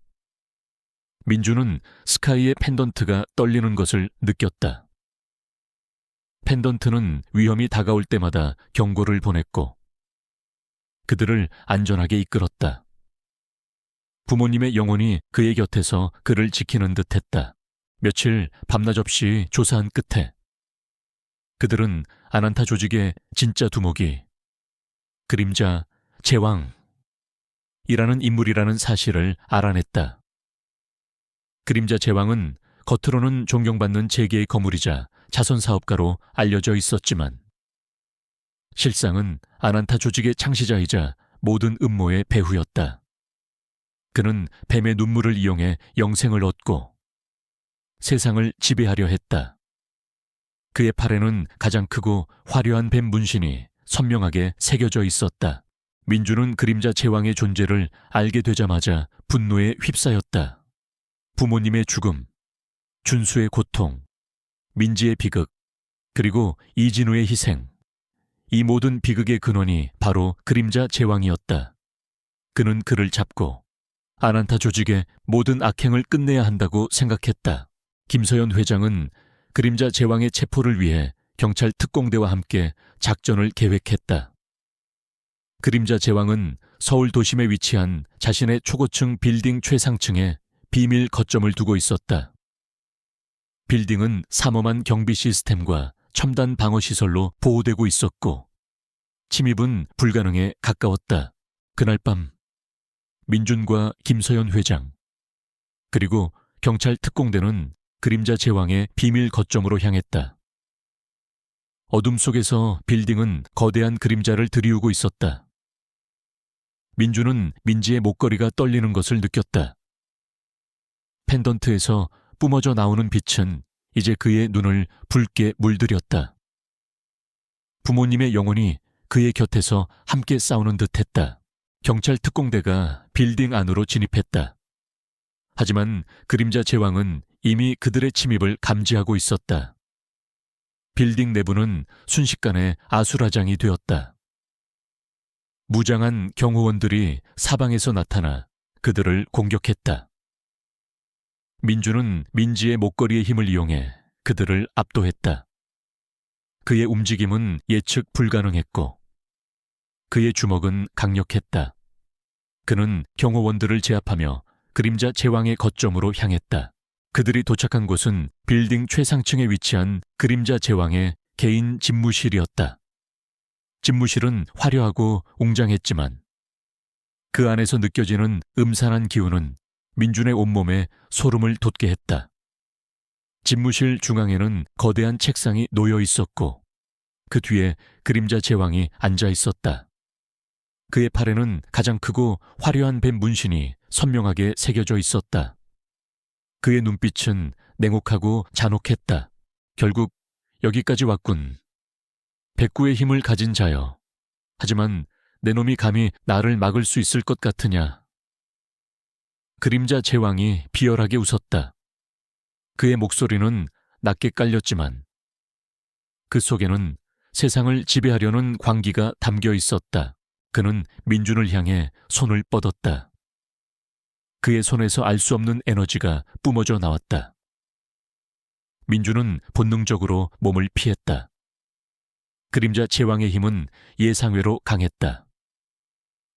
민준은 스카이의 펜던트가 떨리는 것을 느꼈다. 펜던트는 위험이 다가올 때마다 경고를 보냈고 그들을 안전하게 이끌었다. 부모님의 영혼이 그의 곁에서 그를 지키는 듯했다. 며칠 밤낮 없이 조사한 끝에 그들은 아난타 조직의 진짜 두목이 그림자 제왕이라는 인물이라는 사실을 알아냈다. 그림자 제왕은 겉으로는 존경받는 재계의 거물이자 자선사업가로 알려져 있었지만 실상은 아난타 조직의 창시자이자 모든 음모의 배후였다. 그는 뱀의 눈물을 이용해 영생을 얻고 세상을 지배하려 했다. 그의 팔에는 가장 크고 화려한 뱀 문신이 선명하게 새겨져 있었다. 민준은 그림자 제왕의 존재를 알게 되자마자 분노에 휩싸였다. 부모님의 죽음, 준수의 고통, 민지의 비극, 그리고 이진우의 희생. 이 모든 비극의 근원이 바로 그림자 제왕이었다. 그는 그를 잡고 아난타 조직의 모든 악행을 끝내야 한다고 생각했다. 김서연 회장은 그림자 제왕의 체포를 위해 경찰 특공대와 함께 작전을 계획했다. 그림자 제왕은 서울 도심에 위치한 자신의 초고층 빌딩 최상층에 비밀 거점을 두고 있었다. 빌딩은 삼엄한 경비 시스템과 첨단 방어시설로 보호되고 있었고 침입은 불가능에 가까웠다. 그날 밤 민준과 김서연 회장 그리고 경찰 특공대는 그림자 제왕의 비밀 거점으로 향했다. 어둠 속에서 빌딩은 거대한 그림자를 들이우고 있었다. 민준은 민지의 목걸이가 떨리는 것을 느꼈다. 펜던트에서 뿜어져 나오는 빛은 이제 그의 눈을 붉게 물들였다. 부모님의 영혼이 그의 곁에서 함께 싸우는 듯했다. 경찰 특공대가 빌딩 안으로 진입했다. 하지만 그림자 제왕은 이미 그들의 침입을 감지하고 있었다. 빌딩 내부는 순식간에 아수라장이 되었다. 무장한 경호원들이 사방에서 나타나 그들을 공격했다. 민주는 민지의 목걸이의 힘을 이용해 그들을 압도했다. 그의 움직임은 예측 불가능했고 그의 주먹은 강력했다. 그는 경호원들을 제압하며 그림자 제왕의 거점으로 향했다. 그들이 도착한 곳은 빌딩 최상층에 위치한 그림자 제왕의 개인 집무실이었다. 집무실은 화려하고 웅장했지만 그 안에서 느껴지는 음산한 기운은 민준의 온몸에 소름을 돋게 했다. 집무실 중앙에는 거대한 책상이 놓여 있었고 그 뒤에 그림자 제왕이 앉아 있었다. 그의 팔에는 가장 크고 화려한 뱀 문신이 선명하게 새겨져 있었다. 그의 눈빛은 냉혹하고 잔혹했다. 결국 여기까지 왔군. 백구의 힘을 가진 자여. 하지만 내 놈이 감히 나를 막을 수 있을 것 같으냐. 그림자 제왕이 비열하게 웃었다. 그의 목소리는 낮게 깔렸지만 그 속에는 세상을 지배하려는 광기가 담겨 있었다. 그는 민준을 향해 손을 뻗었다. 그의 손에서 알 수 없는 에너지가 뿜어져 나왔다. 민준은 본능적으로 몸을 피했다. 그림자 제왕의 힘은 예상외로 강했다.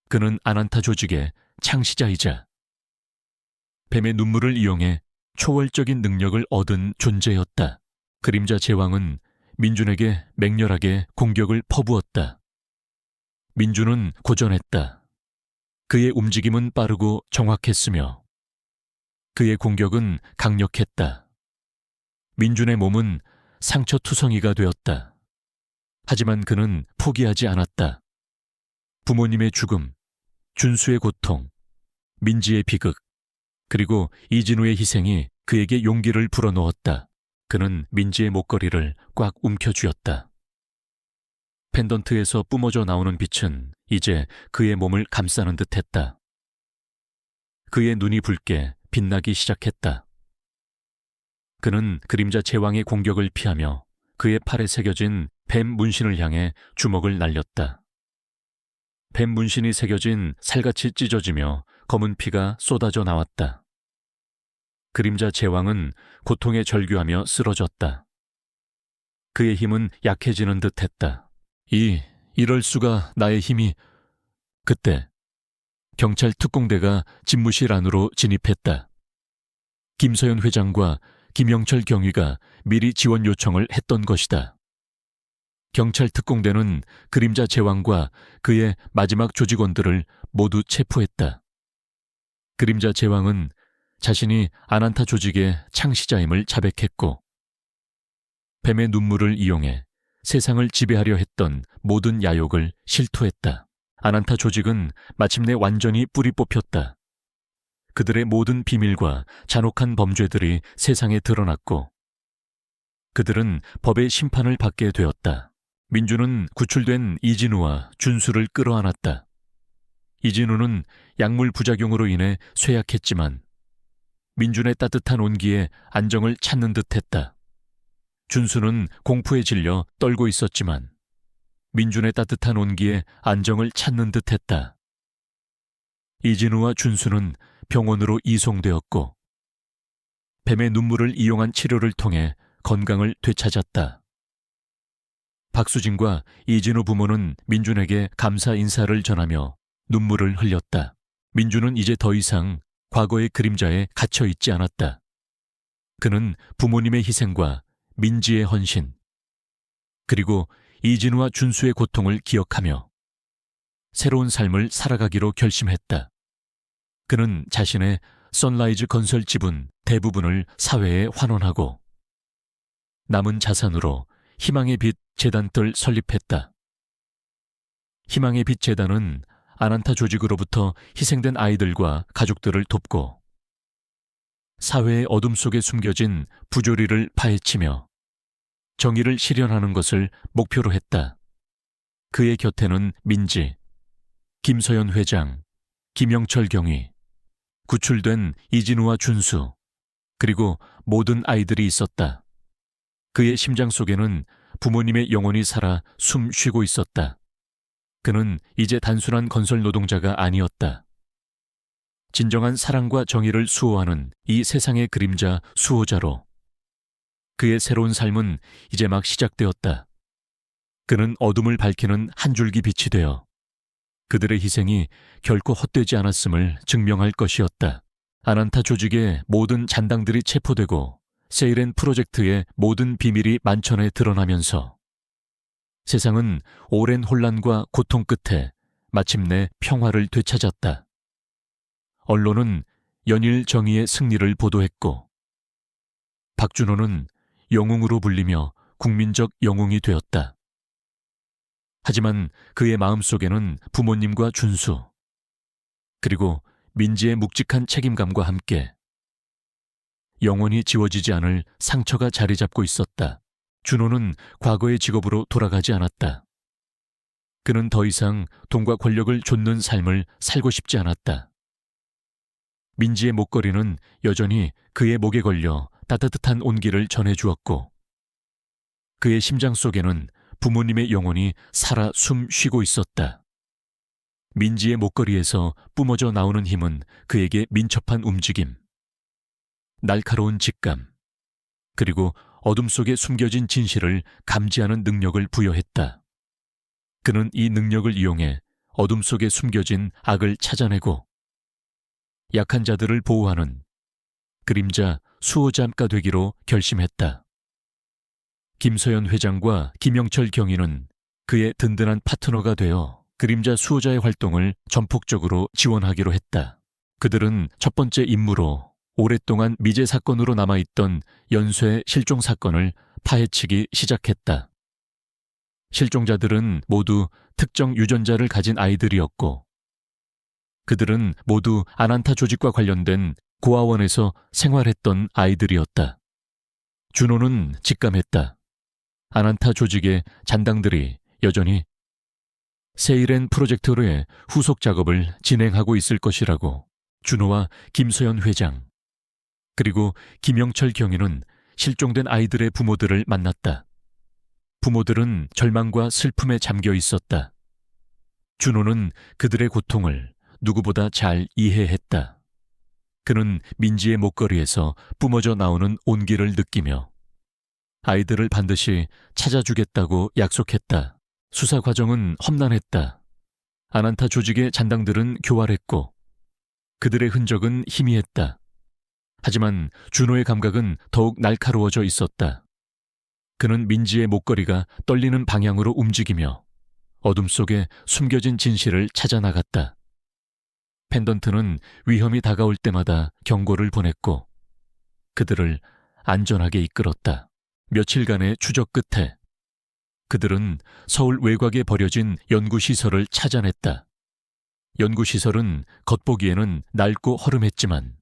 그는 아난타 조직의 창시자이자 뱀의 눈물을 이용해 초월적인 능력을 얻은 존재였다. 그림자 제왕은 민준에게 맹렬하게 공격을 퍼부었다. 민준은 고전했다. 그의 움직임은 빠르고 정확했으며 그의 공격은 강력했다. 민준의 몸은 상처투성이가 되었다. 하지만 그는 포기하지 않았다. 부모님의 죽음, 준수의 고통, 민지의 비극, 그리고 이진우의 희생이 그에게 용기를 불어넣었다. 그는 민지의 목걸이를 꽉 움켜쥐었다. 펜던트에서 뿜어져 나오는 빛은 이제 그의 몸을 감싸는 듯했다. 그의 눈이 붉게 빛나기 시작했다. 그는 그림자 제왕의 공격을 피하며 그의 팔에 새겨진 뱀 문신을 향해 주먹을 날렸다. 뱀 문신이 새겨진 살같이 찢어지며 검은 피가 쏟아져 나왔다. 그림자 제왕은 고통에 절규하며 쓰러졌다. 그의 힘은 약해지는 듯했다. 이럴 수가 나의 힘이... 그때 경찰 특공대가 집무실 안으로 진입했다. 김서연 회장과 김영철 경위가 미리 지원 요청을 했던 것이다. 경찰 특공대는 그림자 제왕과 그의 마지막 조직원들을 모두 체포했다. 그림자 제왕은 자신이 아난타 조직의 창시자임을 자백했고 뱀의 눈물을 이용해 세상을 지배하려 했던 모든 야욕을 실토했다. 아난타 조직은 마침내 완전히 뿌리 뽑혔다. 그들의 모든 비밀과 잔혹한 범죄들이 세상에 드러났고 그들은 법의 심판을 받게 되었다. 민주는 구출된 이진우와 준수를 끌어안았다. 이진우는 약물 부작용으로 인해 쇠약했지만 민준의 따뜻한 온기에 안정을 찾는 듯했다. 준수는 공포에 질려 떨고 있었지만 민준의 따뜻한 온기에 안정을 찾는 듯했다. 이진우와 준수는 병원으로 이송되었고 뱀의 눈물을 이용한 치료를 통해 건강을 되찾았다. 박수진과 이진우 부모는 민준에게 감사 인사를 전하며 눈물을 흘렸다. 민준은 이제 더 이상 과거의 그림자에 갇혀 있지 않았다. 그는 부모님의 희생과 민지의 헌신, 그리고 이진우와 준수의 고통을 기억하며 새로운 삶을 살아가기로 결심했다. 그는 자신의 선라이즈 건설 지분 대부분을 사회에 환원하고 남은 자산으로 희망의 빛 재단을 설립했다. 희망의 빛 재단은 아난타 조직으로부터 희생된 아이들과 가족들을 돕고 사회의 어둠 속에 숨겨진 부조리를 파헤치며 정의를 실현하는 것을 목표로 했다. 그의 곁에는 민지, 김서연 회장, 김영철 경위, 구출된 이진우와 준수, 그리고 모든 아이들이 있었다. 그의 심장 속에는 부모님의 영혼이 살아 숨 쉬고 있었다. 그는 이제 단순한 건설 노동자가 아니었다. 진정한 사랑과 정의를 수호하는 이 세상의 그림자 수호자로 그의 새로운 삶은 이제 막 시작되었다. 그는 어둠을 밝히는 한 줄기 빛이 되어 그들의 희생이 결코 헛되지 않았음을 증명할 것이었다. 아난타 조직의 모든 잔당들이 체포되고 세이렌 프로젝트의 모든 비밀이 만천에 드러나면서 세상은 오랜 혼란과 고통 끝에 마침내 평화를 되찾았다. 언론은 연일 정의의 승리를 보도했고 박준호는 영웅으로 불리며 국민적 영웅이 되었다. 하지만 그의 마음속에는 부모님과 준수, 그리고 민지의 묵직한 책임감과 함께 영원히 지워지지 않을 상처가 자리 잡고 있었다. 준호는 과거의 직업으로 돌아가지 않았다. 그는 더 이상 돈과 권력을 좇는 삶을 살고 싶지 않았다. 민지의 목걸이는 여전히 그의 목에 걸려 따뜻한 온기를 전해주었고, 그의 심장 속에는 부모님의 영혼이 살아 숨 쉬고 있었다. 민지의 목걸이에서 뿜어져 나오는 힘은 그에게 민첩한 움직임, 날카로운 직감, 그리고 어둠 속에 숨겨진 진실을 감지하는 능력을 부여했다. 그는 이 능력을 이용해 어둠 속에 숨겨진 악을 찾아내고 약한 자들을 보호하는 그림자 수호자가 되기로 결심했다. 김서연 회장과 김영철 경위는 그의 든든한 파트너가 되어 그림자 수호자의 활동을 전폭적으로 지원하기로 했다. 그들은 첫 번째 임무로 오랫동안 미제 사건으로 남아있던 연쇄 실종 사건을 파헤치기 시작했다. 실종자들은 모두 특정 유전자를 가진 아이들이었고, 그들은 모두 아난타 조직과 관련된 고아원에서 생활했던 아이들이었다. 준호는 직감했다. 아난타 조직의 잔당들이 여전히 세이렌 프로젝트로의 후속 작업을 진행하고 있을 것이라고. 준호와 김소연 회장, 그리고 김영철 경위는 실종된 아이들의 부모들을 만났다. 부모들은 절망과 슬픔에 잠겨 있었다. 준호는 그들의 고통을 누구보다 잘 이해했다. 그는 민지의 목걸이에서 뿜어져 나오는 온기를 느끼며 아이들을 반드시 찾아주겠다고 약속했다. 수사 과정은 험난했다. 아난타 조직의 잔당들은 교활했고 그들의 흔적은 희미했다. 하지만 준호의 감각은 더욱 날카로워져 있었다. 그는 민지의 목걸이가 떨리는 방향으로 움직이며 어둠 속에 숨겨진 진실을 찾아 나갔다. 펜던트는 위험이 다가올 때마다 경고를 보냈고 그들을 안전하게 이끌었다. 며칠간의 추적 끝에 그들은 서울 외곽에 버려진 연구시설을 찾아냈다. 연구시설은 겉보기에는 낡고 허름했지만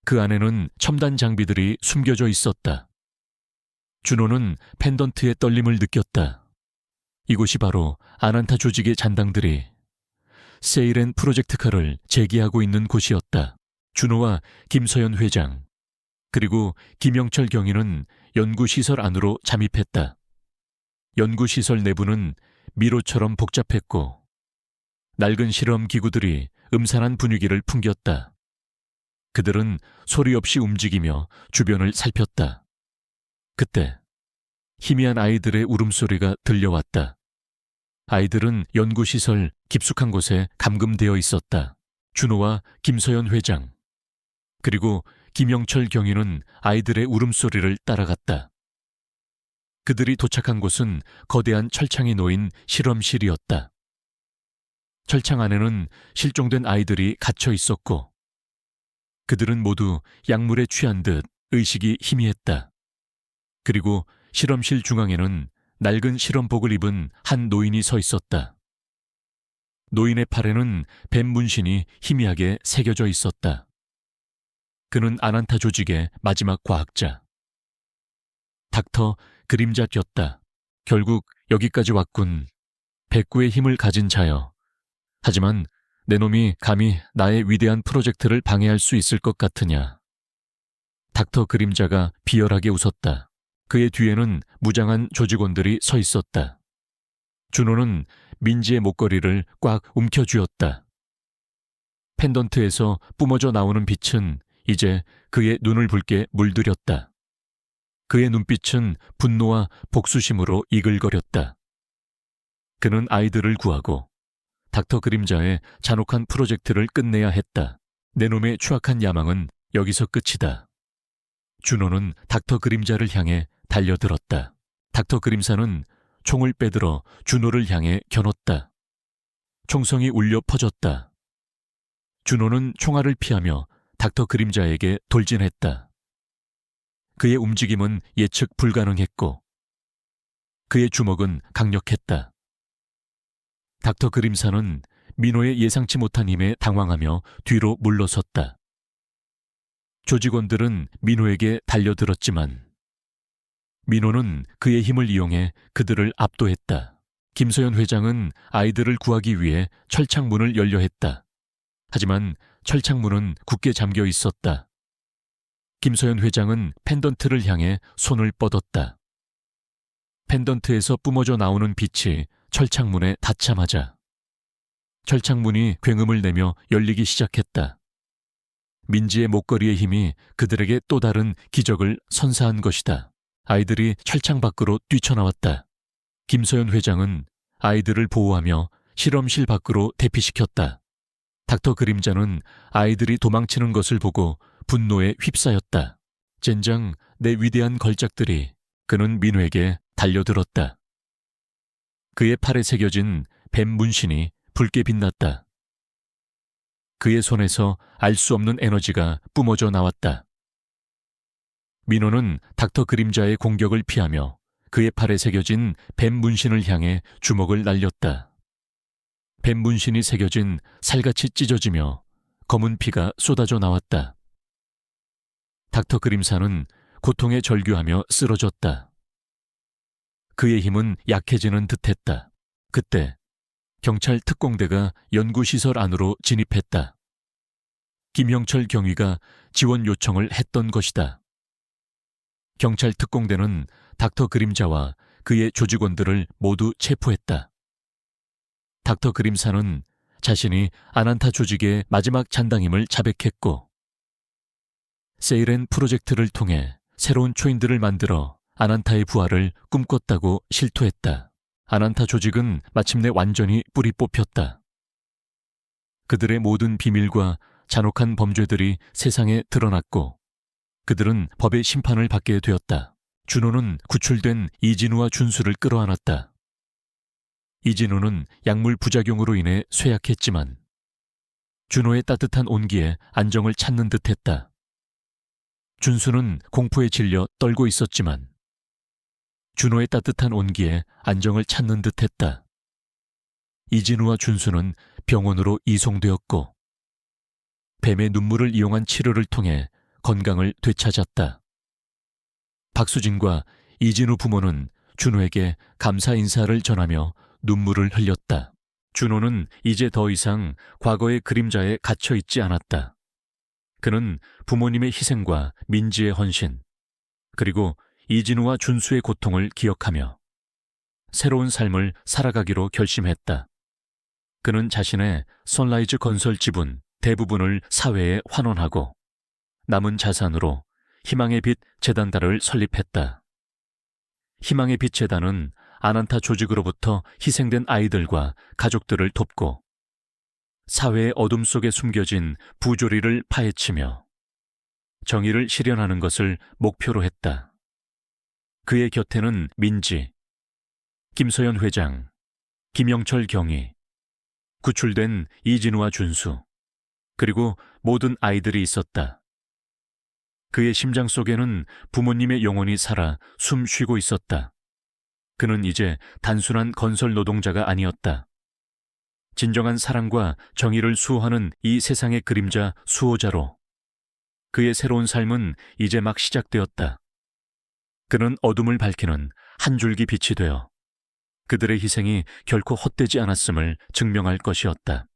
그 안에는 첨단 장비들이 숨겨져 있었다. 준호는 펜던트의 떨림을 느꼈다. 이곳이 바로 아난타 조직의 잔당들이 세이렌 프로젝트카를 재기하고 있는 곳이었다. 준호와 김서연 회장, 그리고 김영철 경위는 연구시설 안으로 잠입했다. 연구시설 내부는 미로처럼 복잡했고 낡은 실험 기구들이 음산한 분위기를 풍겼다. 그들은 소리 없이 움직이며 주변을 살폈다. 그때 희미한 아이들의 울음소리가 들려왔다. 아이들은 연구시설 깊숙한 곳에 감금되어 있었다. 준호와 김서연 회장, 그리고 김영철 경위는 아이들의 울음소리를 따라갔다. 그들이 도착한 곳은 거대한 철창이 놓인 실험실이었다. 철창 안에는 실종된 아이들이 갇혀 있었고 그들은 모두 약물에 취한 듯 의식이 희미했다. 그리고 실험실 중앙에는 낡은 실험복을 입은 한 노인이 서 있었다. 노인의 팔에는 뱀 문신이 희미하게 새겨져 있었다. 그는 아난타 조직의 마지막 과학자, 닥터 그림자였다. 결국 여기까지 왔군. 백구의 힘을 가진 자여. 하지만 내 놈이 감히 나의 위대한 프로젝트를 방해할 수 있을 것 같으냐. 닥터 그림자가 비열하게 웃었다. 그의 뒤에는 무장한 조직원들이 서 있었다. 준호는 민지의 목걸이를 꽉 움켜쥐었다. 펜던트에서 뿜어져 나오는 빛은 이제 그의 눈을 붉게 물들였다. 그의 눈빛은 분노와 복수심으로 이글거렸다. 그는 아이들을 구하고 닥터 그림자의 잔혹한 프로젝트를 끝내야 했다. 내 놈의 추악한 야망은 여기서 끝이다. 준호는 닥터 그림자를 향해 달려들었다. 닥터 그림자는 총을 빼들어 준호를 향해 겨눴다. 총성이 울려 퍼졌다. 준호는 총알을 피하며 닥터 그림자에게 돌진했다. 그의 움직임은 예측 불가능했고 그의 주먹은 강력했다. 닥터 그림자는 민호의 예상치 못한 힘에 당황하며 뒤로 물러섰다. 조직원들은 민호에게 달려들었지만 민호는 그의 힘을 이용해 그들을 압도했다. 김서연 회장은 아이들을 구하기 위해 철창문을 열려 했다. 하지만 철창문은 굳게 잠겨 있었다. 김서연 회장은 펜던트를 향해 손을 뻗었다. 펜던트에서 뿜어져 나오는 빛이 철창문에 닿자마자 철창문이 굉음을 내며 열리기 시작했다. 민지의 목걸이의 힘이 그들에게 또 다른 기적을 선사한 것이다. 아이들이 철창 밖으로 뛰쳐나왔다. 김서연 회장은 아이들을 보호하며 실험실 밖으로 대피시켰다. 닥터 그림자는 아이들이 도망치는 것을 보고 분노에 휩싸였다. 젠장, 내 위대한 걸작들이. 그는 민우에게 달려들었다. 그의 팔에 새겨진 뱀 문신이 붉게 빛났다. 그의 손에서 알 수 없는 에너지가 뿜어져 나왔다. 민호는 닥터 그림자의 공격을 피하며 그의 팔에 새겨진 뱀 문신을 향해 주먹을 날렸다. 뱀 문신이 새겨진 살같이 찢어지며 검은 피가 쏟아져 나왔다. 닥터 그림사는 고통에 절규하며 쓰러졌다. 그의 힘은 약해지는 듯했다. 그때 경찰 특공대가 연구시설 안으로 진입했다. 김영철 경위가 지원 요청을 했던 것이다. 경찰 특공대는 닥터 그림자와 그의 조직원들을 모두 체포했다. 닥터 그림사는 자신이 아난타 조직의 마지막 잔당임을 자백했고 세이렌 프로젝트를 통해 새로운 초인들을 만들어 아난타의 부활을 꿈꿨다고 실토했다. 아난타 조직은 마침내 완전히 뿌리 뽑혔다. 그들의 모든 비밀과 잔혹한 범죄들이 세상에 드러났고 그들은 법의 심판을 받게 되었다. 준호는 구출된 이진우와 준수를 끌어안았다. 이진우는 약물 부작용으로 인해 쇠약했지만 준호의 따뜻한 온기에 안정을 찾는 듯했다. 준수는 공포에 질려 떨고 있었지만 준호의 따뜻한 온기에 안정을 찾는 듯했다. 이진우와 준수는 병원으로 이송되었고 뱀의 눈물을 이용한 치료를 통해 건강을 되찾았다. 박수진과 이진우 부모는 준호에게 감사 인사를 전하며 눈물을 흘렸다. 준호는 이제 더 이상 과거의 그림자에 갇혀 있지 않았다. 그는 부모님의 희생과 민지의 헌신, 그리고 이진우와 준수의 고통을 기억하며 새로운 삶을 살아가기로 결심했다. 그는 자신의 선라이즈 건설 지분 대부분을 사회에 환원하고 남은 자산으로 희망의 빛 재단단을 설립했다. 희망의 빛 재단은 아난타 조직으로부터 희생된 아이들과 가족들을 돕고 사회의 어둠 속에 숨겨진 부조리를 파헤치며 정의를 실현하는 것을 목표로 했다. 그의 곁에는 민지, 김서연 회장, 김영철 경위, 구출된 이진우와 준수, 그리고 모든 아이들이 있었다. 그의 심장 속에는 부모님의 영혼이 살아 숨 쉬고 있었다. 그는 이제 단순한 건설 노동자가 아니었다. 진정한 사랑과 정의를 수호하는 이 세상의 그림자 수호자로 그의 새로운 삶은 이제 막 시작되었다. 그는 어둠을 밝히는 한 줄기 빛이 되어 그들의 희생이 결코 헛되지 않았음을 증명할 것이었다.